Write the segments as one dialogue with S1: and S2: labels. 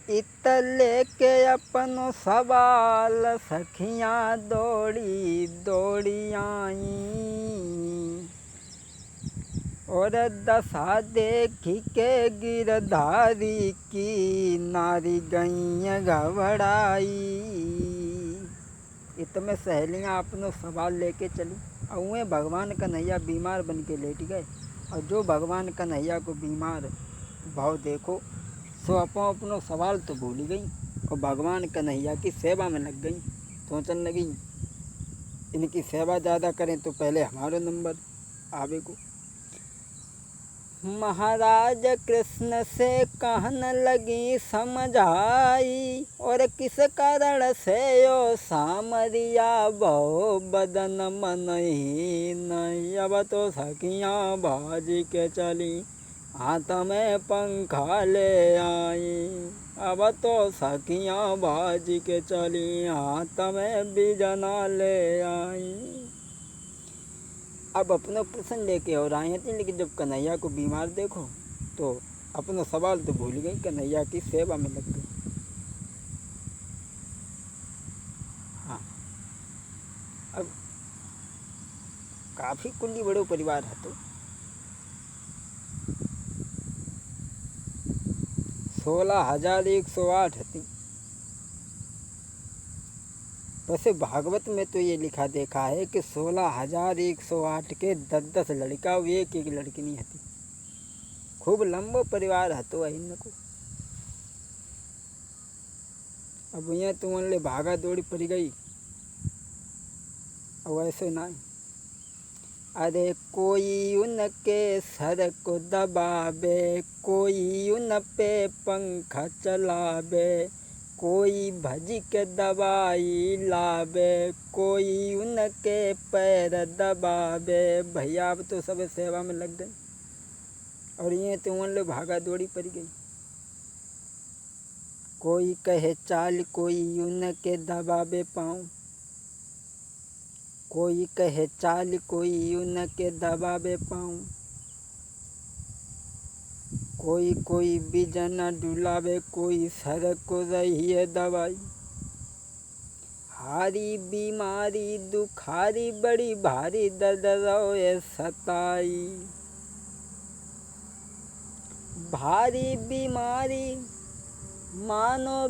S1: इत लेके अपनो सवाल सखियाँ दौड़ी दौड़ी आई, और दशा देखी के गिरधारी की नारी गई घबराई। इत में सहेलियाँ अपनो सवाल लेके चली और उन्हें भगवान कन्हैया बीमार बन के लेट गए। और जो भगवान कन्हैया को बीमार भाव देखो सो अपनो सवाल तो भूल गई और भगवान कन्हैया की सेवा में लग गई। सोचने लगी इनकी सेवा ज़्यादा करें तो पहले हमारा नंबर आवे को। महाराज कृष्ण से कहने लगी समझाई, और किस कारण से यो सामरिया बहु बदन मन ही नहीं। अब तो सखियाँ भाज के चली हाथ में पंखा ले आई, अब तो सखियाँ भाज के चली हाथ में बिजना ले आई। अब अपना प्रश्न लेके और आए थे, लेकिन जब कन्हैया को बीमार देखो तो अपना सवाल तो भूल गई, कन्हैया की सेवा में लग गई। हाँ, अब काफ़ी कुल्ली बड़ो परिवार है तो 16,108 थी। वैसे भागवत में तो ये लिखा देखा है कि 16,108 के 10-10 लड़का और एक एक लड़की नहीं हती। खूब लंबो परिवार हतो है इनको। अब यहाँ तो ले भागा दौड़ी पड़ गई और ऐसे ना। अरे कोई उनके सर को दबावे, कोई उन पे पंखा चलावे, कोई भज के दवाई लावे, कोई उनके पैर दबावे। भैया अब तो सब सेवा में लग गए और ये तो उन लोग भागा दौड़ी पड़ गई। कोई कहे चाल, कोई उनके दबावे पाँव, कोई कहे चाल, कोई उनके दबावे पाँव, कोई कोई बिजना डुलावे, कोई सर को रही है दवाई। हारी बीमारी दुखारी बड़ी भारी दर्द रोए सताई। भारी बीमारी मानो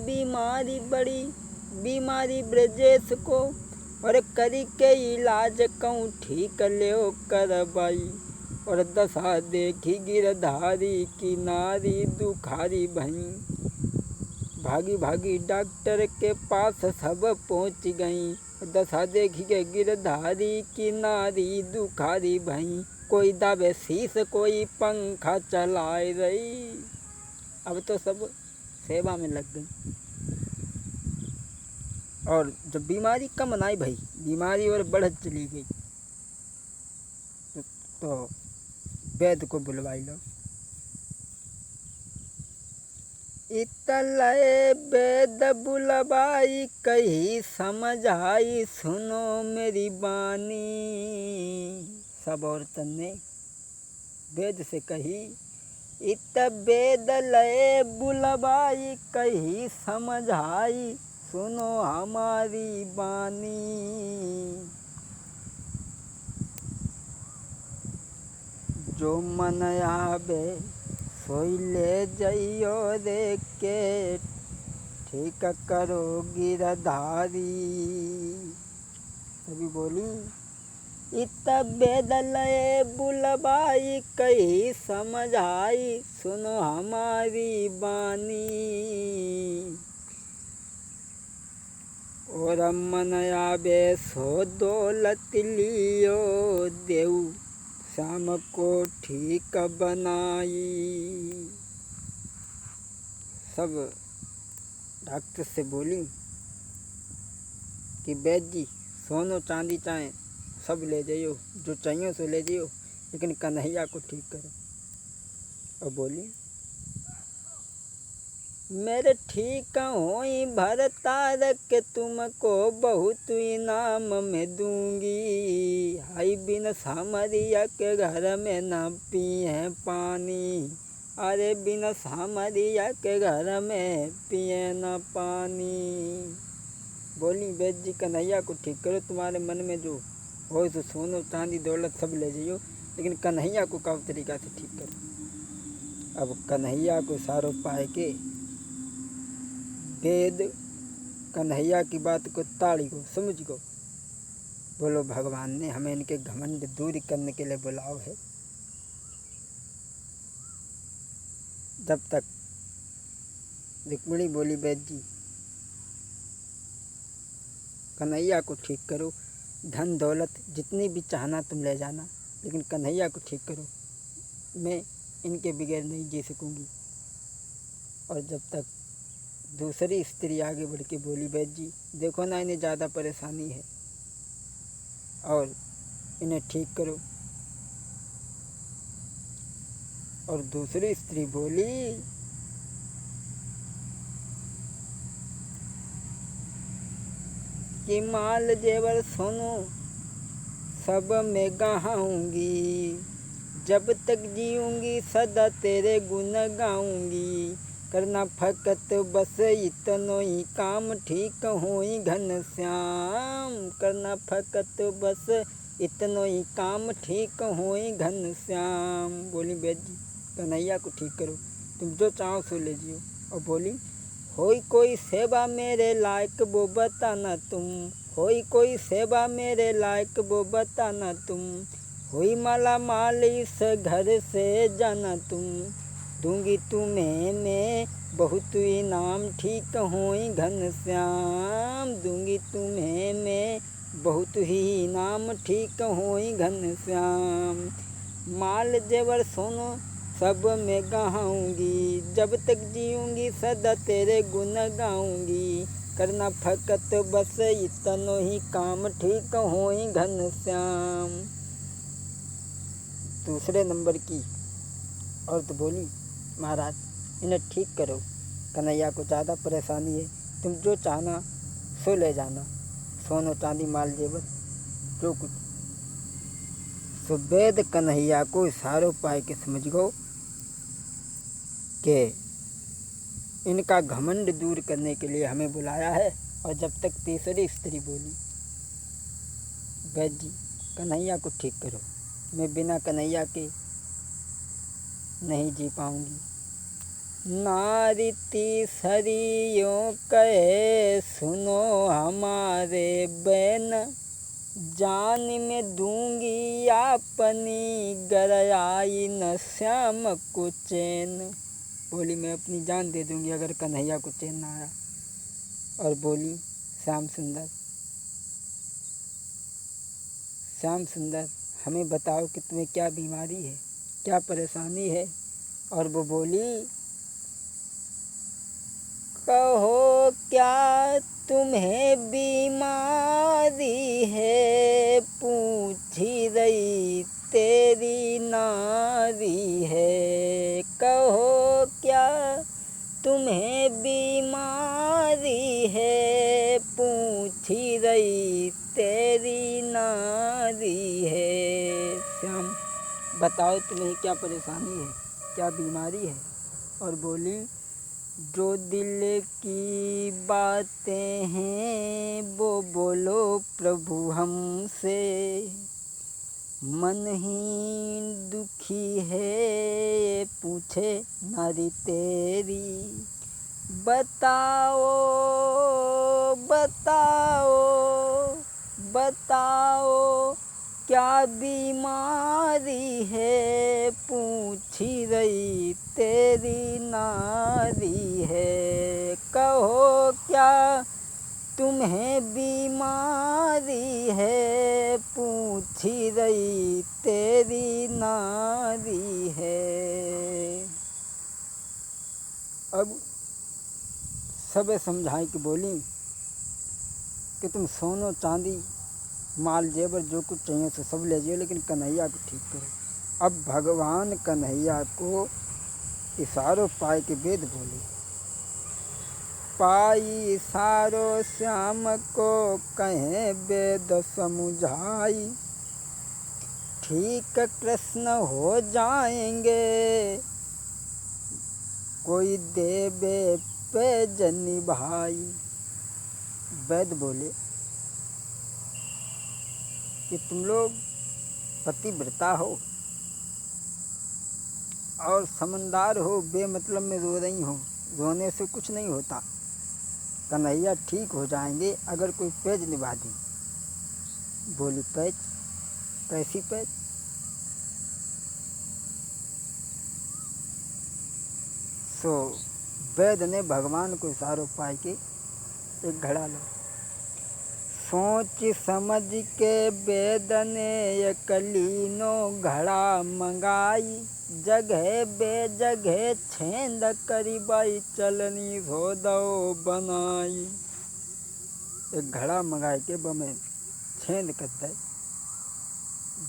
S1: बीमारी बड़ी बीमारी ब्रजेश को, और करी के इलाज कहूँ ठीक ले करवाई। और दशा देखी गिरधारी की नारी दुखारी भई, भागी भागी डॉक्टर के पास सब पहुँच गई। दशा देखी के गिरधारी की नारी दुखारी भई, कोई दावे शीश कोई पंखा चलाए रही। अब तो सब सेवा में लग गई और जब बीमारी कम नहीं भाई, बीमारी और बढ़त चली गई तो वैद्य को बुलवाई लो। इतलय वेद बुलवाई कही समझाई, सुनो मेरी बानी। सब औरतन ने वेद से कही, इत वेद लय बुलवाई कही समझाई, सुनो हमारी बानी। जो मन आवे सोई ले जाइयो रे के, ठीक करो गिरधारी। तभी बोली इत वेद लय बुलवाई कही समझाई, सुनो हमारी बानी। और मन आवे सो दौलत लियो देऊ, शाम को ठीक बनाई। सब डॉक्टर से बोली कि वैद्य जी सोनो चांदी चाहे सब ले जाइयो, जो चाहिए सो ले जाइयो, लेकिन कन्हैया को ठीक करो। और बोली मेरे ठीक होई भरतार के तुमको बहुत इनाम में दूंगी। हाई बिन सामरिया के घर में न पिए पानी, अरे बिना सामरिया के घर में पिए न पानी। बोली वैद्य जी कन्हैया को ठीक करो, तुम्हारे मन में जो हो तो सोनो चांदी दौलत सब ले जाइयो, लेकिन कन्हैया को कब तरीका से ठीक करो। अब कन्हैया को सारो पाए के वेद कन्हैया की बात को ताड़ी को समझ गो। बोलो भगवान ने हमें इनके घमंड दूर करने के लिए बुलाओ है। जब तक रुक्मिणी बोली वैद्य जी कन्हैया को ठीक करो, धन दौलत जितनी भी चाहना तुम ले जाना, लेकिन कन्हैया को ठीक करो, मैं इनके बगैर नहीं जी सकूंगी। और जब तक दूसरी स्त्री आगे बढ़ के बोली वैद्य जी देखो ना इन्हें ज़्यादा परेशानी है और इन्हें ठीक करो। और दूसरी स्त्री बोली कि माल जेवर सोनो सब मैं गहाऊंगी, जब तक जीऊंगी सदा तेरे गुण गाऊंगी। करना फकत बस इतनो ही काम ठीक होई घनश्याम, करना फकत बस इतनो ही काम ठीक होई घनश्याम। बोली वैद्य जी कन्हैया को ठीक करो, तुम जो चाहो सो ले जियो। और बोली होई कोई सेवा मेरे लायक वो बताना तुम, होई कोई सेवा मेरे लायक वो बताना तुम। हुई माला माल इस घर से जाना तुम, दूंगी तुम्हें मैं बहुत इनाम ठीक होई घनश्याम, दूंगी तुम्हें मैं बहुत ही इनाम ठीक होई घनश्याम। माल जेवर सोनो सब मैं गहाऊंगी, जब तक जीऊंगी सदा तेरे गुण गाऊंगी। करना फकत बस इतनो ही काम ठीक होई घनश्याम। दूसरे नंबर की औरत बोली महाराज इन्हें ठीक करो, कन्हैया को ज़्यादा परेशानी है, तुम जो चाहना सो ले जाना, सोनो चांदी माल जेवर जो कुछ। सो वेद कन्हैया को इशारों पाए के समझ गो कि इनका घमंड दूर करने के लिए हमें बुलाया है। और जब तक तीसरी स्त्री बोली वैद्य जी कन्हैया को ठीक करो, मैं बिना कन्हैया के नहीं जी पाऊंगी। नारी तीसरियों कहे सुनो हमारे बैन, जान में दूंगी अपनी गरयाई न श्याम को चैन। बोली मैं अपनी जान दे दूंगी अगर कन्हैया को चैन ना आया। और बोली श्याम सुंदर, श्याम सुंदर हमें बताओ कि तुम्हें क्या बीमारी है, क्या परेशानी है। और वो बोली कहो क्या तुम्हें बीमारी है, पूछी रही तेरी नारी है। कहो क्या तुम्हें बीमारी है, पूछी रही तेरी नारी है। श्याम बताओ तुम्हें क्या परेशानी है, क्या बीमारी है। और बोली जो दिल की बातें हैं वो बोलो प्रभु हमसे, मन ही दुखी है पूछे नारी तेरी। बताओ बताओ बताओ क्या बीमारी है, पूछी रही तेरी नारी है। कहो क्या तुम्हें बीमारी है, पूछी रही तेरी नारी है। अब सब समझाई कि बोली कि तुम सोनो चांदी माल जेवर जो कुछ चाहिए तो सब ले जाइए, लेकिन कन्हैया को ठीक करो। अब भगवान कन्हैया को इशारों पाए के वेद बोले, पाई इशारों श्याम को कहें वेद समझाई, ठीक कृष्ण हो जाएंगे पति देवे पे जनी भाई। वैद्य बोले कि तुम लोग पतिव्रता हो और समझदार हो, बेमतलब में रो रही हो, रोने से कुछ नहीं होता। कन्हैया ठीक हो जाएंगे अगर कोई पेज निभा दी। बोली पेज? कैसी पेज? सो वैद्य ने भगवान को इशारों पाई के एक घड़ा लो। सोच समझ के वेद ने एक लीनो घड़ा मंगाई, जगह बे जगह छेंद करी बाई चलनी धोदो बनाई। एक घड़ा मंगाई के बमे छेंद कर दे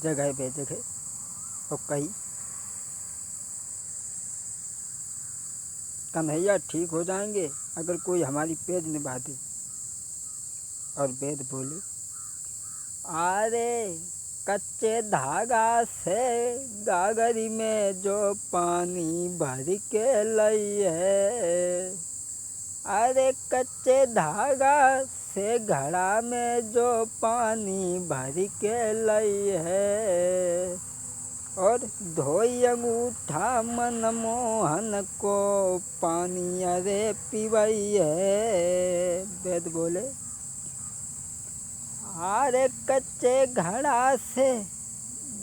S1: जगह बे जगह और कही कन्हैया ठीक हो जाएंगे अगर कोई हमारी पेज निभा दे। और वेद बोले अरे कच्चे धागा से गागरी में जो पानी भर के लई है, अरे कच्चे धागा से घड़ा में जो पानी भर के लई है, और धोई अंगूठा मनमोहन को पानी अरे पिबई है। वेद बोले अरे कच्चे घड़ा से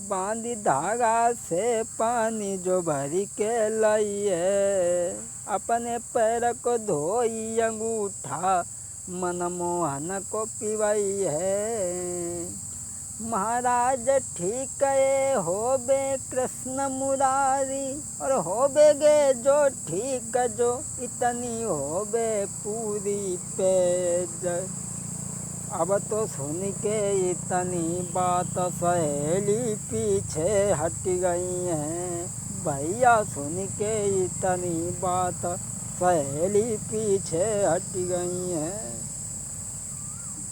S1: बांधी धागा से पानी जो भरी के लाई है, अपने पैर को धोई अंगूठा मनमोहन को पिबई है। महाराज ठीक है होबे कृष्ण मुरारी, और होबे गे जो ठीक जो इतनी होबे पूरी पेज। अब तो सुन के इतनी बात सहेली पीछे हट गई हैं, भैया सुन के इतनी बात सहेली पीछे हट गई हैं।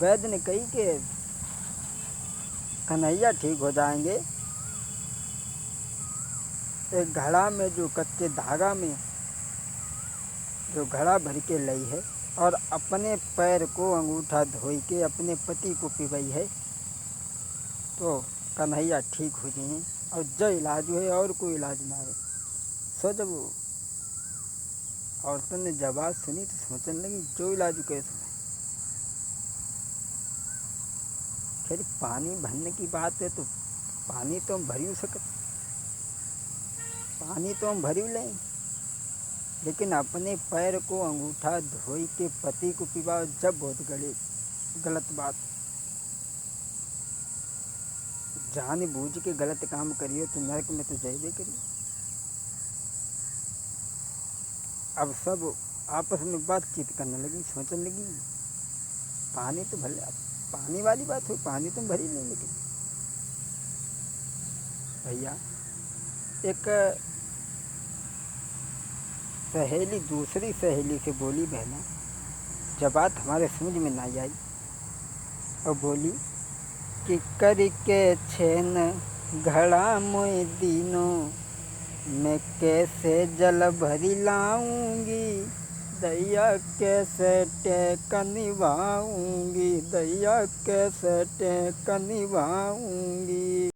S1: वैद्य ने कही कि कन्हैया ठीक हो जाएंगे एक घड़ा में जो कच्चे धागा में जो घड़ा भर के लई है, और अपने पैर को अंगूठा धोई के अपने पति को पिबई है, तो कन्हैया ठीक हो जाए और जो इलाज है और कोई इलाज ना है। सो जब औरतों ने जवाब सुनी तो सोचने लगी जो इलाज कैसे है। खैर पानी भरने की बात है तो पानी तो हम भरी सकते, पानी तो हम भरी लें, लेकिन अपने पैर को अंगूठा धोई के पति को पिबाओ जब बहुत गलत बात। जान बूझ के गलत काम करिए तो नरक में तो जाइए करिए। अब सब आपस में बातचीत करने लगी, सोचने लगी पानी तो भले पानी वाली बात हो, पानी तो भरी नहीं, लेकिन भैया एक सहेली दूसरी सहेली से बोली बहना, जब बात हमारे समझ में ना आई और बोली कि करके छेन घड़ा मोई दिनों, मैं कैसे जल भरी लाऊंगी, दैया कैसे टेक निभाऊंगी, दैया कैसे टेक निभाऊंगी।